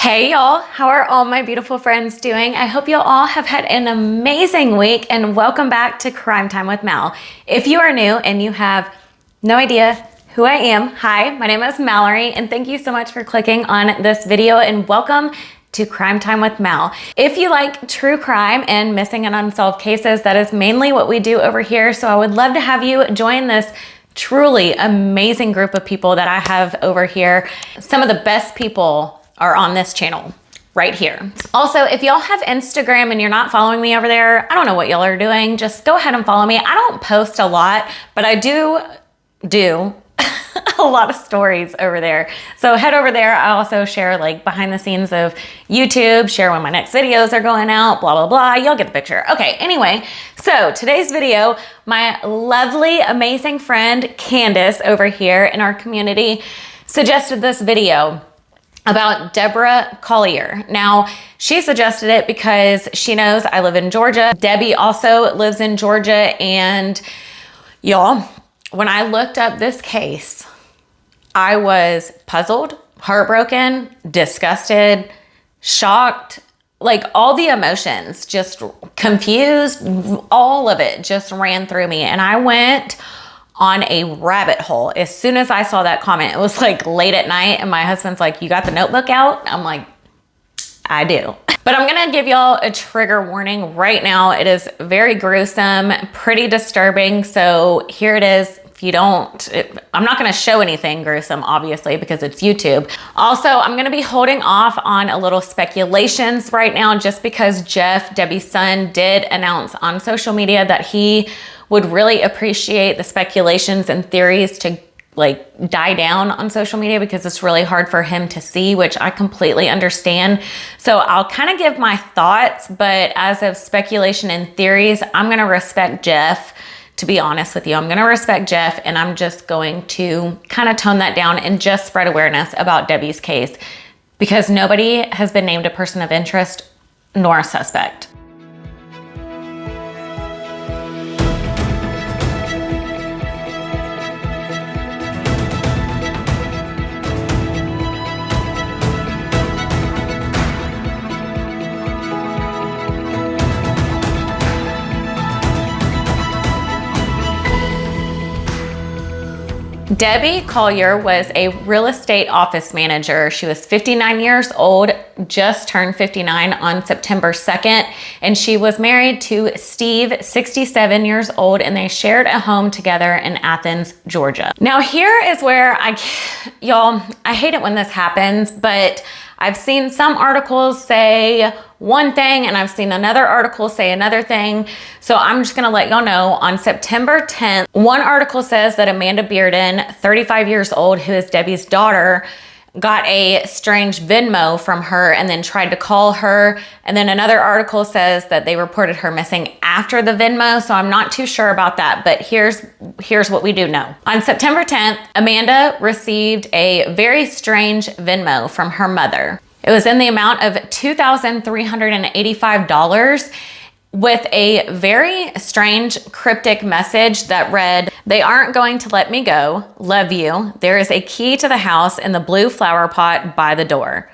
Hey y'all, how are all my beautiful friends doing? I hope you all have had an amazing week and welcome back to Crime Time with Mal. If you are new and you have no idea who I am, hi, my name is Mallory and thank you so much for clicking on this video and welcome to Crime Time with Mal. If you like true crime and missing and unsolved cases, that is mainly what we do over here. So I would love to have you join this truly amazing group of people that I have over here. Some of the best people are on this channel right here. Also, if y'all have Instagram and you're not following me over there, I don't know what y'all are doing. Just go ahead and follow me. I don't post a lot, but I do a lot of stories over there. So head over there. I also share like behind the scenes of YouTube, share when my next videos are going out, blah, blah, blah. You'll get the picture. Okay, anyway, so today's video, my lovely, amazing friend, Candace over here in our community suggested this video about Debbie Collier. Now, she suggested it because she knows I live in Georgia. Debbie also lives in Georgia. And y'all, when I looked up this case, I was puzzled, heartbroken, disgusted, shocked, like all the emotions, just confused, all of it just ran through me. And I went on a rabbit hole. As soon as I saw that comment, it was like late at night and my husband's like, "You got the notebook out?" I'm like, "I do." But I'm gonna give y'all a trigger warning right now. It is very gruesome, pretty disturbing. So here it is. If you don't, I'm not gonna show anything gruesome, obviously, because it's YouTube. Also, I'm gonna be holding off on a little speculations right now just because Jeff, Debbie's son, did announce on social media that he would really appreciate the speculations and theories to like die down on social media because it's really hard for him to see, which I completely understand. So I'll kind of give my thoughts, but as of speculation and theories, I'm gonna respect Jeff. To be honest with you, I'm gonna respect Jeff and I'm just going to kind of tone that down and just spread awareness about Debbie's case because nobody has been named a person of interest nor a suspect. Debbie Collier was a real estate office manager. She was 59 years old, just turned 59 on September 2nd, and she was married to Steve, 67 years old, and they shared a home together in Athens, Georgia. Now here is where y'all, I hate it when this happens, but I've seen some articles say one thing and I've seen another article say another thing. So I'm just gonna let y'all know on September 10th, one article says that Amanda Bearden, 35 years old, who is Debbie's daughter, got a strange Venmo from her and then tried to call her. And then another article says that they reported her missing after the Venmo. So I'm not too sure about that, but here's what we do know. On September 10th, Amanda received a very strange Venmo from her mother. It was in the amount of $2,385 with a very strange cryptic message that read, "They aren't going to let me go. Love you. There is a key to the house in the blue flower pot by the door."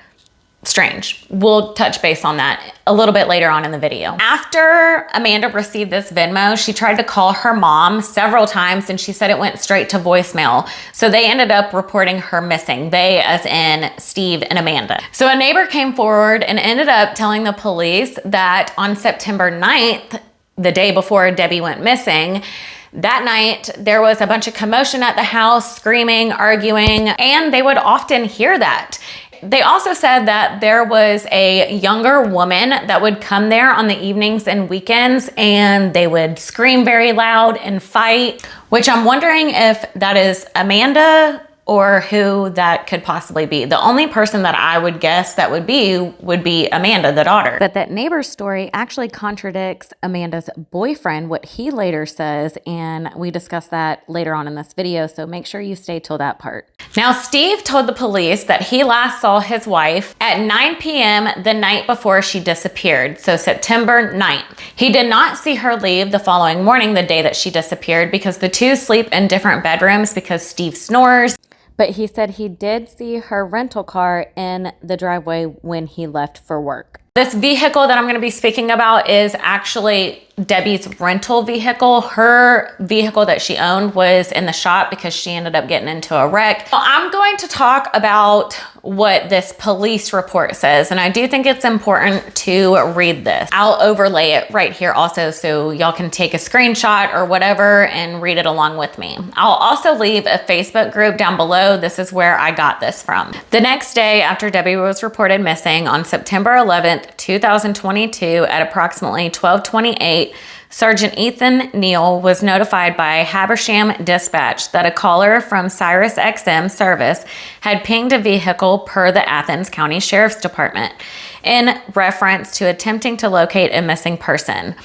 Strange. We'll touch base on that a little bit later on in the video. After Amanda received this Venmo, she tried to call her mom several times and she said it went straight to voicemail. So they ended up reporting her missing. They as in Steve and Amanda. So a neighbor came forward and ended up telling the police that on September 9th, the day before Debbie went missing, that night, there was a bunch of commotion at the house, screaming, arguing, and they would often hear that. They also said that there was a younger woman that would come there on the evenings and weekends and they would scream very loud and fight, which I'm wondering if that is Amanda or who that could possibly be. The only person that I would guess that would be Amanda, the daughter. But that neighbor's story actually contradicts Amanda's boyfriend, what he later says, and we discuss that later on in this video, so make sure you stay till that part. Now, Steve told the police that he last saw his wife at 9 p.m. the night before she disappeared, so September 9th. He did not see her leave the following morning, the day that she disappeared, because the two sleep in different bedrooms because Steve snores. but he said he did see her rental car in the driveway when he left for work. This vehicle that I'm going to be speaking about is actually Debbie's rental vehicle. Her vehicle that she owned was in the shop because she ended up getting into a wreck. Well, I'm going to talk about what this police report says, and I do think it's important to read this. I'll overlay it right here also so y'all can take a screenshot or whatever and read it along with me. I'll also leave a Facebook group down below. This is where I got this from. The next day after Debbie was reported missing on September 11th, 2022 at approximately 12:28, Sergeant Ethan Neal was notified by Habersham Dispatch that a caller from Sirius XM service had pinged a vehicle per the Athens County Sheriff's Department in reference to attempting to locate a missing person.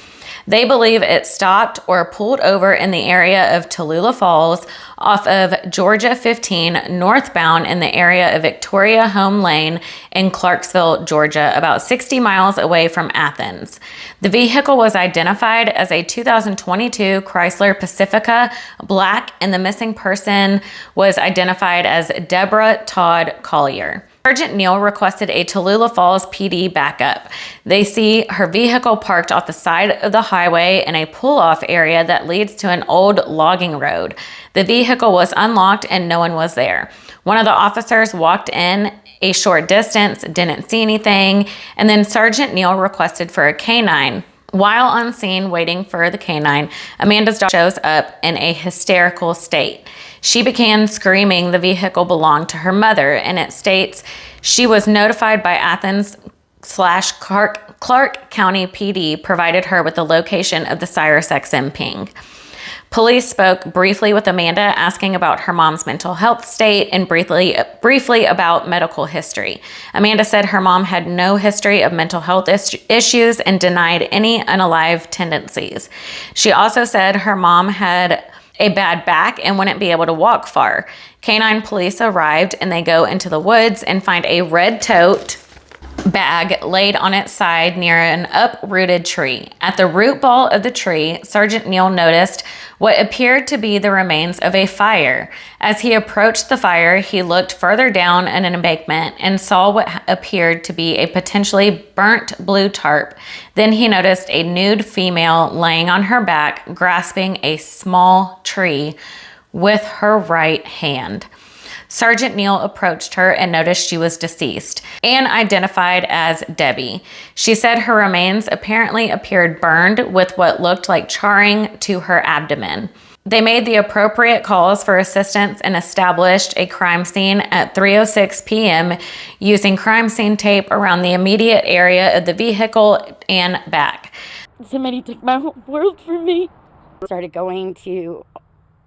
They believe it stopped or pulled over in the area of Tallulah Falls off of Georgia 15 northbound in the area of Victoria Home Lane in Clarksville, Georgia, about 60 miles away from Athens. The vehicle was identified as a 2022 Chrysler Pacifica Black, and the missing person was identified as Deborah Todd Collier. Sergeant Neal requested a Tallulah Falls PD backup. They see her vehicle parked off the side of the highway in a pull-off area that leads to an old logging road. The vehicle was unlocked and no one was there. One of the officers walked in a short distance, didn't see anything, and then Sergeant Neal requested for a canine. While on scene waiting for the canine, Amanda's dog shows up in a hysterical state. She began screaming the vehicle belonged to her mother, and it states she was notified by Athens/Clark County PD provided her with the location of the Sirius XM ping. Police spoke briefly with Amanda, asking about her mom's mental health state and briefly about medical history. Amanda said her mom had no history of mental health issues and denied any unalive tendencies. She also said her mom had a bad back and wouldn't be able to walk far. Canine police arrived and they go into the woods and find a red tote bag laid on its side near an uprooted tree. At the root ball of the tree, Sergeant Neal noticed what appeared to be the remains of a fire. As he approached the fire, he looked further down an embankment and saw what appeared to be a potentially burnt blue tarp. Then he noticed a nude female laying on her back, grasping a small tree with her right hand. Sergeant Neal approached her and noticed she was deceased and identified as Debbie. She said her remains apparently appeared burned with what looked like charring to her abdomen. They made the appropriate calls for assistance and established a crime scene at 3:06 p.m. using crime scene tape around the immediate area of the vehicle and back. Somebody took my whole world from me. Started going to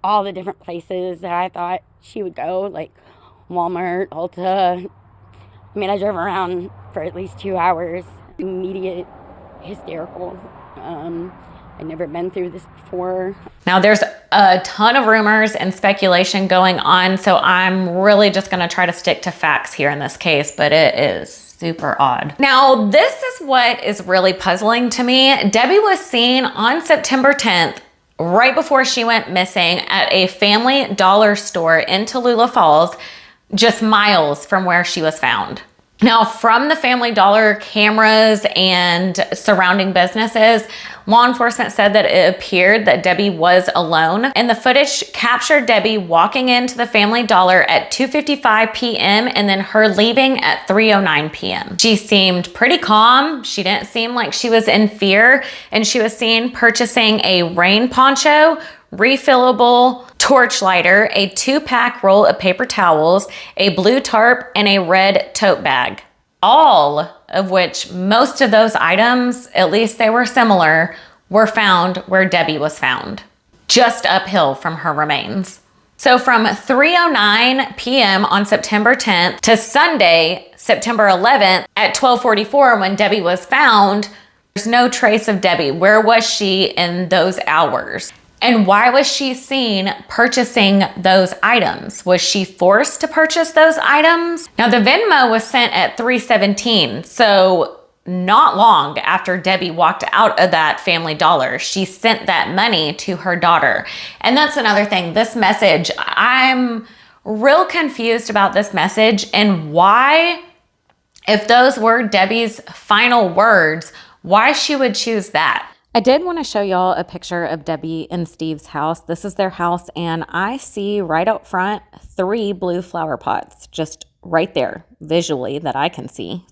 all the different places that I thought she would go, like Walmart, Ulta. I mean, I drove around for at least 2 hours. Immediate hysterical. I'd never been through this before. Now, there's a ton of rumors and speculation going on, so I'm really just going to try to stick to facts here in this case, but it is super odd. Now, this is what is really puzzling to me. Debbie was seen on September 10th, right before she went missing, at a Family Dollar store in Tallulah Falls, just miles from where she was found. Now, from the Family Dollar cameras and surrounding businesses, law enforcement said that it appeared that Debbie was alone, and the footage captured Debbie walking into the Family Dollar at 2:55 p.m. and then her leaving at 3:09 p.m. She seemed pretty calm. She didn't seem like she was in fear, and she was seen purchasing a rain poncho, refillable torch lighter, a 2-pack roll of paper towels, a blue tarp, and a red tote bag. All of which, most of those items, at least they were similar, were found where Debbie was found, just uphill from her remains. So from 3:09 p.m. on September 10th to Sunday, September 11th at 12:44 when Debbie was found, there's no trace of Debbie. Where was she in those hours? And why was she seen purchasing those items? Was she forced to purchase those items? Now, the Venmo was sent at 3:17, so not long after Debbie walked out of that Family Dollar, she sent that money to her daughter. And that's another thing, this message, I'm real confused about this message and why, if those were Debbie's final words, why she would choose that. I did want to show y'all a picture of Debbie and Steve's house. This is their house, and I see right out front 3 blue flower pots, just right there visually that I can see.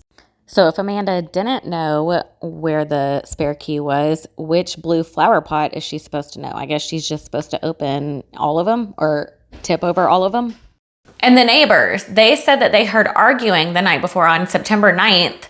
So if Amanda didn't know where the spare key was, which blue flower pot is she supposed to know? I guess she's just supposed to open all of them or tip over all of them. And the neighbors, they said that they heard arguing the night before on September 9th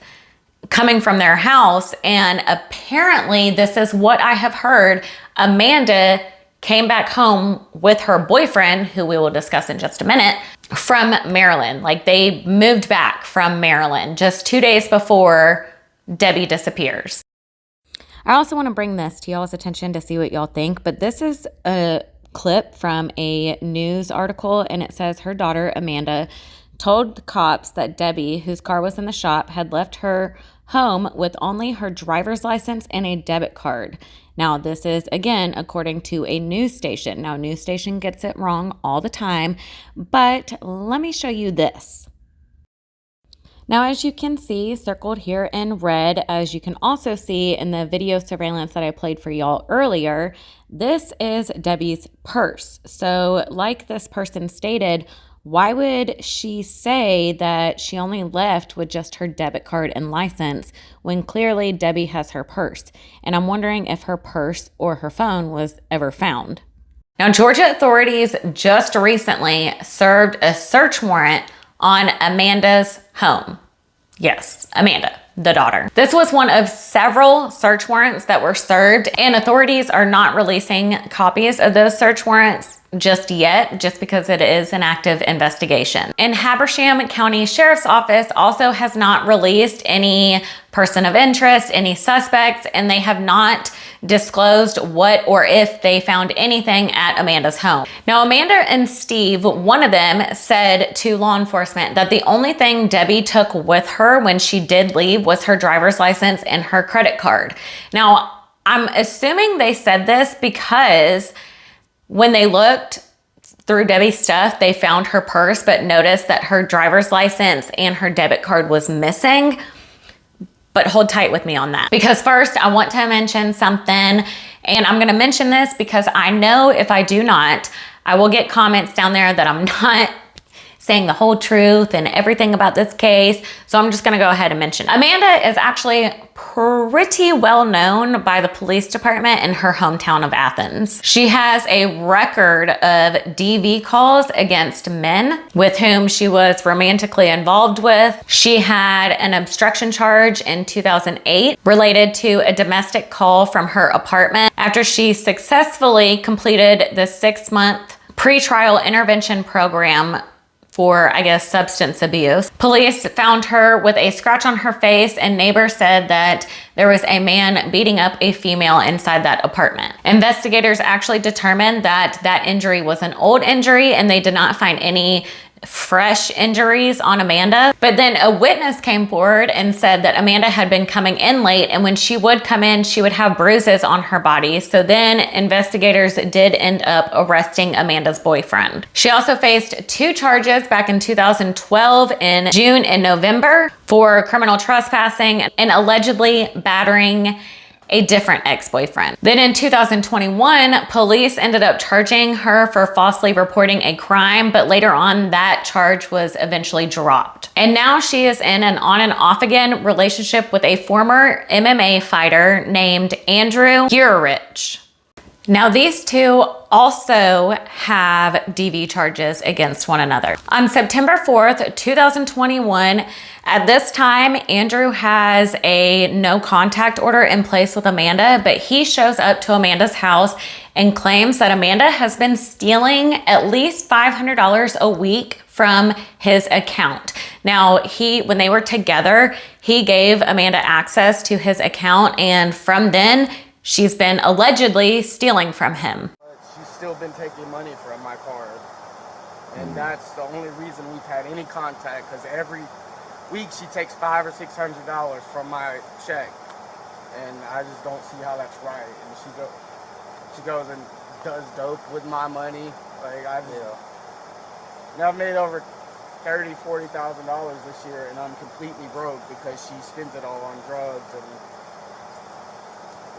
coming from their house. And apparently this is what I have heard. Amanda came back home with her boyfriend, who we will discuss in just a minute, from Maryland. Like, they moved back from Maryland just 2 days before Debbie disappears. I also want to bring this to y'all's attention to see what y'all think, but this is a clip from a news article, and it says her daughter, Amanda, told the cops that Debbie, whose car was in the shop, had left her home with only her driver's license and a debit card. Now, this is, again, according to a news station. Now, news station gets it wrong all the time, but let me show you this. Now, as you can see, circled here in red, as you can also see in the video surveillance that I played for y'all earlier, this is Debbie's purse. So, like this person stated, why would she say that she only left with just her debit card and license when clearly Debbie has her purse? And I'm wondering if her purse or her phone was ever found. Now, Georgia authorities just recently served a search warrant on Amanda's home. Yes, Amanda, the daughter. This was one of several search warrants that were served, and authorities are not releasing copies of those search warrants just yet, just because it is an active investigation. And Habersham County Sheriff's Office also has not released any person of interest, any suspects, and they have not disclosed what or if they found anything at Amanda's home. Now, Amanda and Steve, one of them, said to law enforcement that the only thing Debbie took with her when she did leave was her driver's license and her credit card. Now, I'm assuming they said this because when they looked through Debbie's stuff, they found her purse, but noticed that her driver's license and her debit card was missing. But hold tight with me on that, because first I want to mention something, and I'm going to mention this because I know if I do not, I will get comments down there that I'm not saying the whole truth and everything about this case. So I'm just going to go ahead and mention. Amanda is actually pretty well known by the police department in her hometown of Athens. She has a record of DV calls against men with whom she was romantically involved with. She had an obstruction charge in 2008 related to a domestic call from her apartment after she successfully completed the 6-month pretrial intervention program for, I guess, substance abuse. Police found her with a scratch on her face, and neighbors said that there was a man beating up a female inside that apartment. Investigators actually determined that that injury was an old injury, and they did not find any fresh injuries on Amanda. But then a witness came forward and said that Amanda had been coming in late, and when she would come in, she would have bruises on her body. So then investigators did end up arresting Amanda's boyfriend. She also faced 2 charges back in 2012 in June and November for criminal trespassing and allegedly battering a different ex-boyfriend. Then in 2021, police ended up charging her for falsely reporting a crime, but later on that charge was eventually dropped. And now she is in an on and off again relationship with a former MMA fighter named Andrew Gurich. Now, these two also have DV charges against one another. On September 4th, 2021, at this time, Andrew has a no contact order in place with Amanda, but he shows up to Amanda's house and claims that Amanda has been stealing at least $500 a week from his account. Now, when they were together, he gave Amanda access to his account, and from then, she's been allegedly stealing from him. She's still been taking money from my card. And that's the only reason we've had any contact, because every week she takes $500 or $600 from my check. And I just don't see how that's right. And she goes and does dope with my money. Like, Now I've made over $30,000-$40,000 this year, and I'm completely broke because she spends it all on drugs. And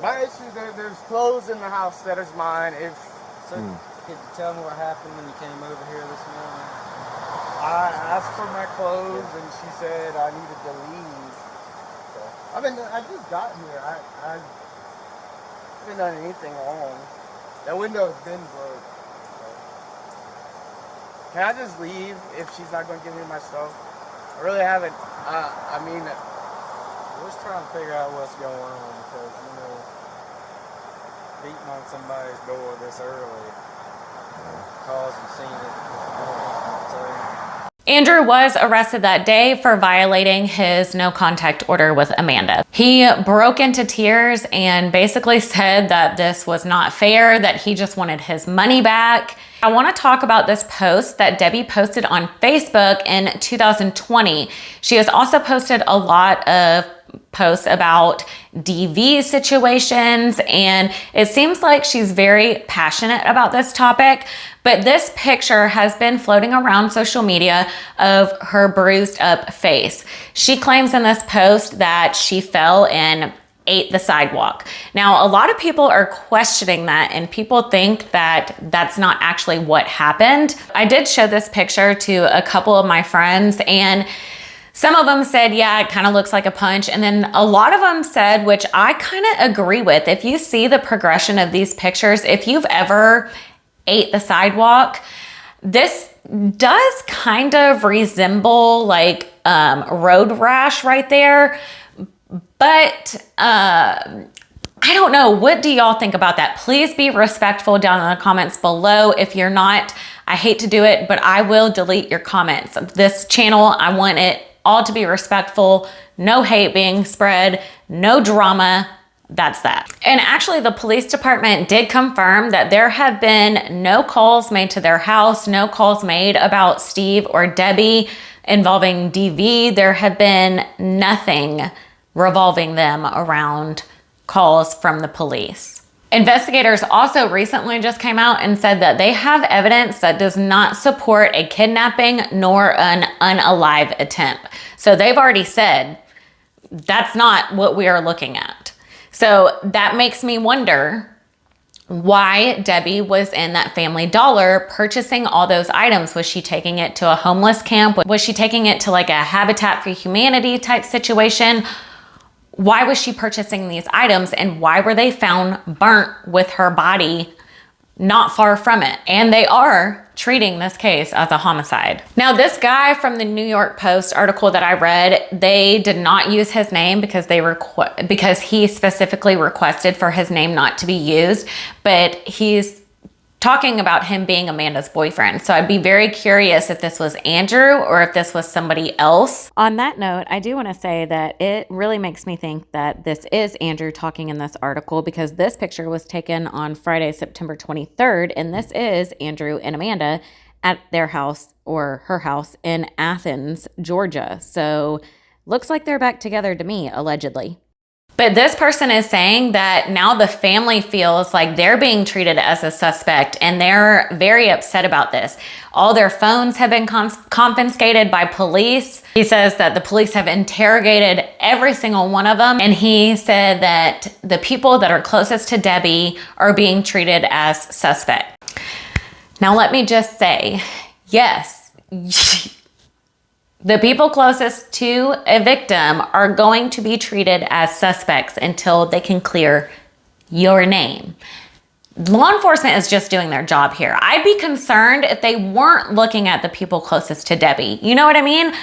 my issue, there's clothes in the house that is mine. Could you tell me what happened when you came over here this morning? I asked for my clothes, and she said I needed to leave. I just got here. I haven't done anything wrong. That window's been broke. Can I just leave if she's not going to give me my stuff? I really haven't. We're just trying to figure out what's going on because, beating on somebody's door this early, causing scene at Andrew was arrested that day for violating his no contact order with Amanda. He broke into tears and basically said that this was not fair, that he just wanted his money back. I want to talk about this post that Debbie posted on Facebook in 2020. She has also posted a lot of posts about DV situations, and it seems like she's very passionate about this topic. But this picture has been floating around social media of her bruised up face. She claims in this post that she fell and ate the sidewalk. Now, a lot of people are questioning that, and people think that that's not actually what happened. I did show this picture to a couple of my friends, and some of them said, yeah, it kind of looks like a punch. And then a lot of them said, which I kind of agree with, if you see the progression of these pictures, if you've ever ate the sidewalk, this does kind of resemble like road rash right there. But I don't know. What do y'all think about that? Please be respectful down in the comments below. If you're not, I hate to do it, but I will delete your comments. This channel, I want it all to be respectful, no hate being spread, no drama. That's that. And actually, the police department did confirm that there have been no calls made to their house, no calls made about Steve or Debbie involving DV. There have been nothing revolving them around calls from the police. Investigators also recently just came out and said that they have evidence that does not support a kidnapping nor an unalive attempt. So they've already said that's not what we are looking at. So that makes me wonder why Debbie was in that Family Dollar purchasing all those items. Was she taking it to a homeless camp? Was she taking it to like a Habitat for Humanity type situation? Why was she purchasing these items, and why were they found burnt with her body not far from it? And they are treating this case as a homicide. Now, this guy from the New York Post article that I read, they did not use his name because he specifically requested for his name not to be used, but he's talking about him being Amanda's boyfriend. So I'd be very curious if this was Andrew or if this was somebody else. On that note, I do want to say that it really makes me think that this is Andrew talking in this article, because this picture was taken on Friday, September 23rd, and this is Andrew and Amanda at their house, or her house, in Athens, Georgia. So looks like they're back together to me, allegedly. But this person is saying that now the family feels like they're being treated as a suspect, and they're very upset about this. All their phones have been confiscated by police. He says that the police have interrogated every single one of them, and he said that the people that are closest to Debbie are being treated as suspect. Now, let me just say, yes, the people closest to a victim are going to be treated as suspects until they can clear your name. Law enforcement is just doing their job here. I'd be concerned if they weren't looking at the people closest to Debbie. You know what I mean?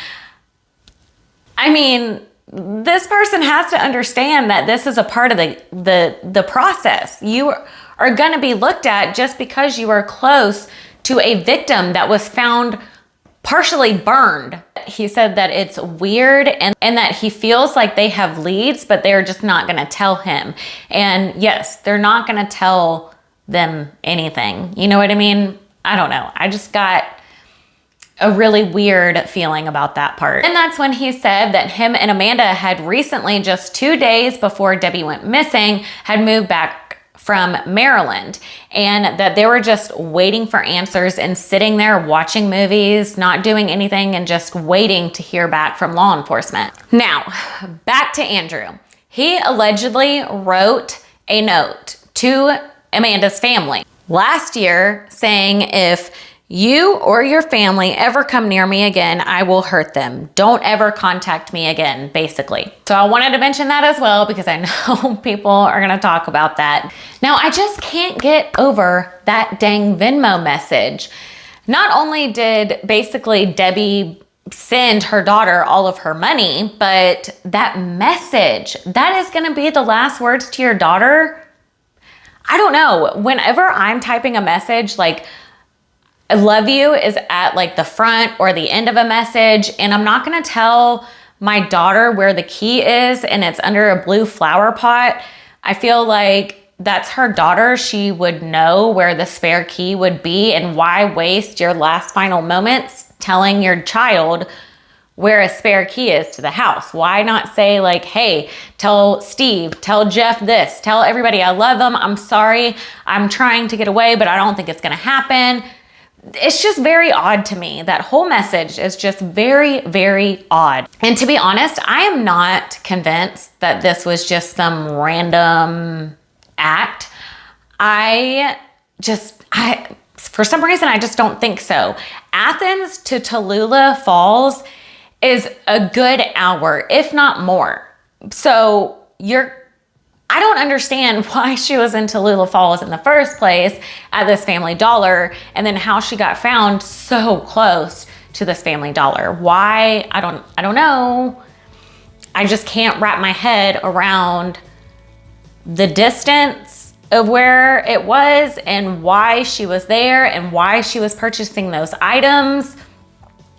I mean, this person has to understand that this is a part of the process. You are going to be looked at just because you are close to a victim that was found partially burned. He said that it's weird and that he feels like they have leads, but they're just not going to tell him. And yes, they're not going to tell them anything. You know what I mean? I don't know. I just got a really weird feeling about that part. And that's when he said that him and Amanda had recently, just 2 days before Debbie went missing, had moved back from Maryland, and that they were just waiting for answers and sitting there watching movies, not doing anything, and just waiting to hear back from law enforcement. Now, back to Andrew. He allegedly wrote a note to Amanda's family last year saying, if you or your family ever come near me again, I will hurt them. Don't ever contact me again, basically. So I wanted to mention that as well because I know people are gonna talk about that. Now, I just can't get over that dang Venmo message. Not only did basically Debbie send her daughter all of her money, but that message, that is gonna be the last words to your daughter. I don't know, whenever I'm typing a message, like, I love you is at like the front or the end of a message, and I'm not gonna tell my daughter where the key is and it's under a blue flower pot. I feel like that's her daughter. She would know where the spare key would be, and why waste your last final moments telling your child where a spare key is to the house? Why not say like, hey, tell Steve, tell Jeff this, tell everybody I love them, I'm sorry, I'm trying to get away, but I don't think it's gonna happen. It's just very odd to me. That whole message is just very, very odd. And to be honest, I am not convinced that this was just some random act. For some reason, I just don't think so. Athens to Tallulah Falls is a good hour, if not more. So I don't understand why she was in Tallulah Falls in the first place at this Family Dollar, and then how she got found so close to this Family Dollar. Why? I don't know. I just can't wrap my head around the distance of where it was and why she was there and why she was purchasing those items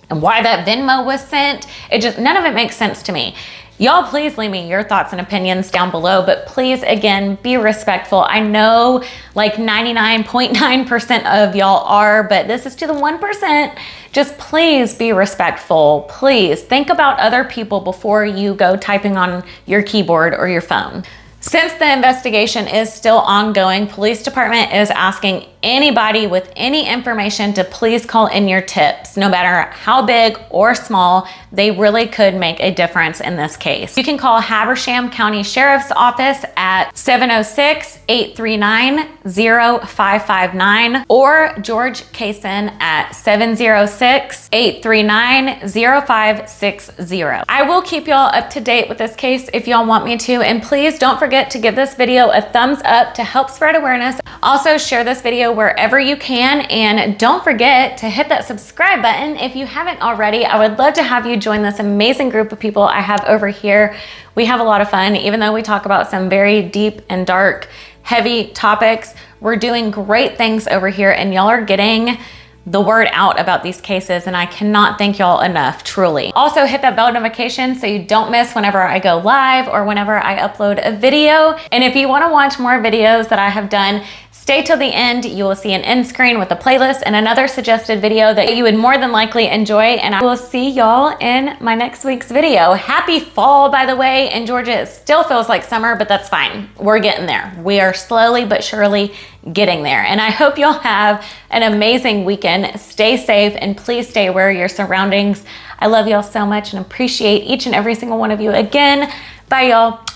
and why that Venmo was sent. None of it makes sense to me. Y'all, please leave me your thoughts and opinions down below, but please, again, be respectful. I know like 99.9% of y'all are, but this is to the 1%. Just please be respectful. Please think about other people before you go typing on your keyboard or your phone. Since the investigation is still ongoing, police department is asking anybody with any information to please call in your tips. No matter how big or small, they really could make a difference in this case. You can call Habersham County Sheriff's Office at 706-839-0559 or George Cason at 706-839-0560. I will keep y'all up to date with this case if y'all want me to, and please don't forget to give this video a thumbs up to help spread awareness. Also, share this video wherever you can, and don't forget to hit that subscribe button if you haven't already. I would love to have you join this amazing group of people I have over here. We have a lot of fun, even though we talk about some very deep and dark, heavy topics. We're doing great things over here, and y'all are getting the word out about these cases, and I cannot thank y'all enough, truly. Also, hit that bell notification so you don't miss whenever I go live or whenever I upload a video. And if you want to watch more videos that I have done, stay till the end. You will see an end screen with a playlist and another suggested video that you would more than likely enjoy, and I will see y'all in my next week's video. Happy fall, by the way. In Georgia, it still feels like summer, but that's fine. We're getting there. We are slowly but surely getting there. And I hope y'all have an amazing weekend. Stay safe, and please stay aware of your surroundings. I love y'all so much and appreciate each and every single one of you. Again, bye y'all.